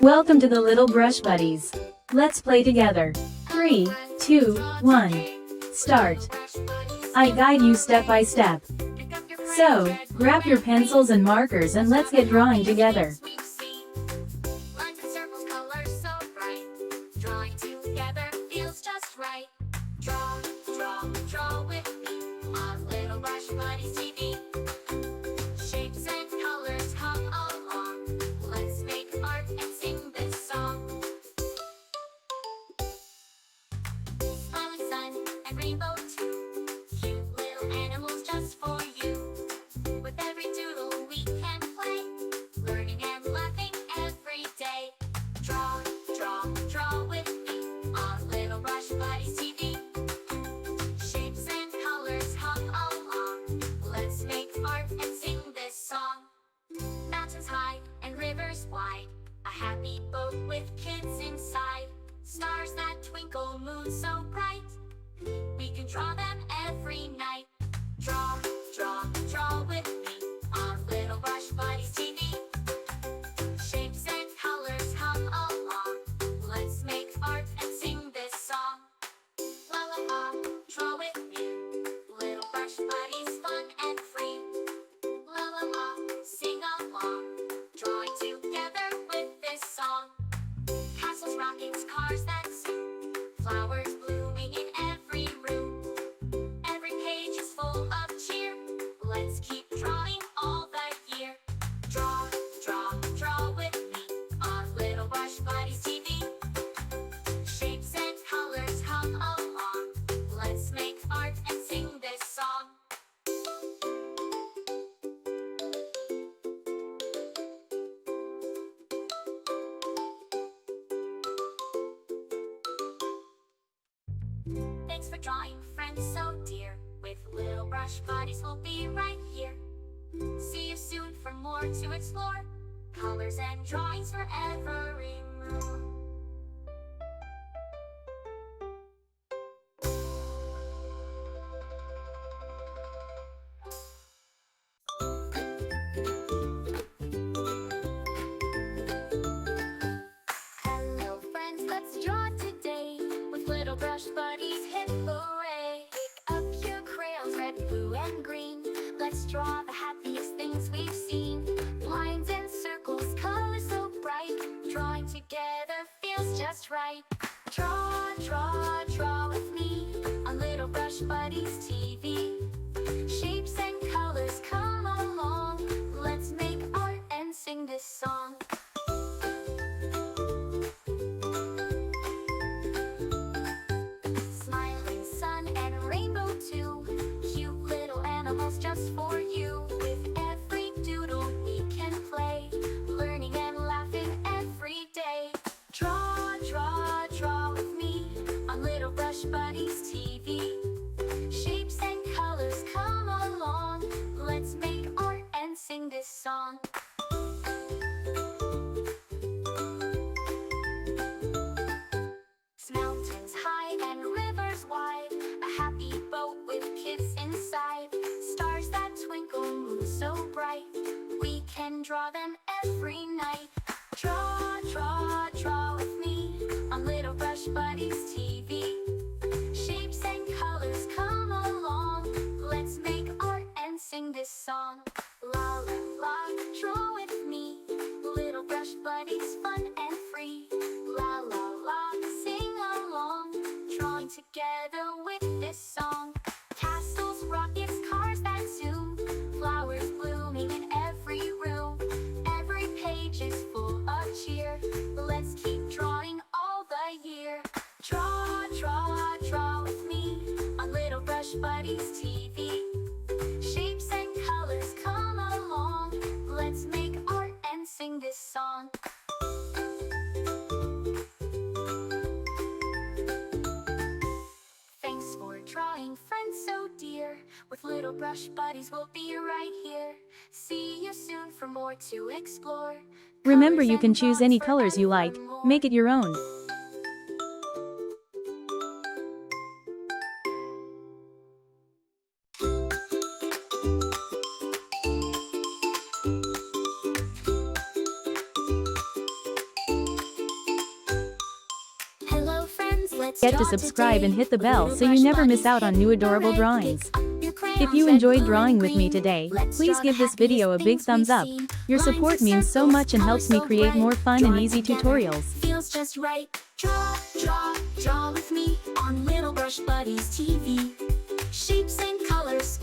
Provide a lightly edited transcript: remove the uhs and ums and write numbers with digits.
Welcome to the Little Brush Buddies. Let's play together. 3, 2, 1. Start. I guide you step by step. So, grab your pencils and markers and let's get drawing together. Draw with me on Little Brush Buddies TV. Shapes and colors come along. Let's make art and sing this song. Smiling sun and rainbow too. Cute little animals just for you. With every doodle we can play, learning and laughing every day. Draw with me on Little Brush Buddies TV. Shapes and colors come along. Let's make art and sing this song. Mountains high and rivers wide, a happy boat with kids inside. Stars that twinkle, moon so bright, we can draw them every night. Draw with me on Little Brush Buddies TV. Shapes and colors come along. Let's make art and sing this song. La la la, draw with me. Little Brush Buddies, fun and free. La la la, sing along. Drawing together with this song. Castles, rockets, cars that zoom. Flowers blooming in every room. Every page is full of cheer. Let's keep drawing all the year. Draw with me on Little Brush Buddies TV. Shapes and colors come along. Let's make art and sing this song. Thanks for drawing, friends so dear. With Little Brush Buddies, we'll be right here. See you soon for more to explore. Colors and drawings for every mood. Hello friends, let's draw today. With Little Brush Buddies, hip hooray! Pick up your crayons, red, blue, and green. Let's draw the happiest things we've seen. Lines and circles, colors so bright. Drawing together feels just right. Draw with me on Little Brush Buddies TV. Shapes and colors come along. Let's make art and sing this song. Smiling sun and rainbow too. Cute little animals just for you. With every doodle we can play, learning and laughing every day. Draw with me on Little Brush Buddies TV. Shapes and colors come along. Let's make art and sing this song. Mountains high and rivers wide, a happy boat with kids inside. Stars that twinkle, moon so bright, we can draw them every night. Draw with me on Little Brush Buddies TV. Shapes and colors come along. Let's make art and sing this song. La la la, draw with me. Little Brush Buddies, fun and free. La la la, sing along. Drawing together with this song. Castles, rockets, cars that zoom. Flowers blooming in every room. Every page is full of cheer. Let's keep drawing all the year. Draw with me on Little Brush Buddies TV. Shapes and colors come along. Let's make art and sing this song. Thanks for drawing, friends so dear. With Little Brush Buddies, we'll be right here. See you soon for more to explore. Remember, you can choose any colors you like. Make it your own. forget to subscribe and hit the bell so you never miss out on new adorable drawings. If you enjoyed drawing with me today, please give this video a big thumbs up. Your support means so much and helps me create more fun and easy tutorials. Feels just right. Draw, draw, draw with me on Little Brush Buddies TV. Shapes and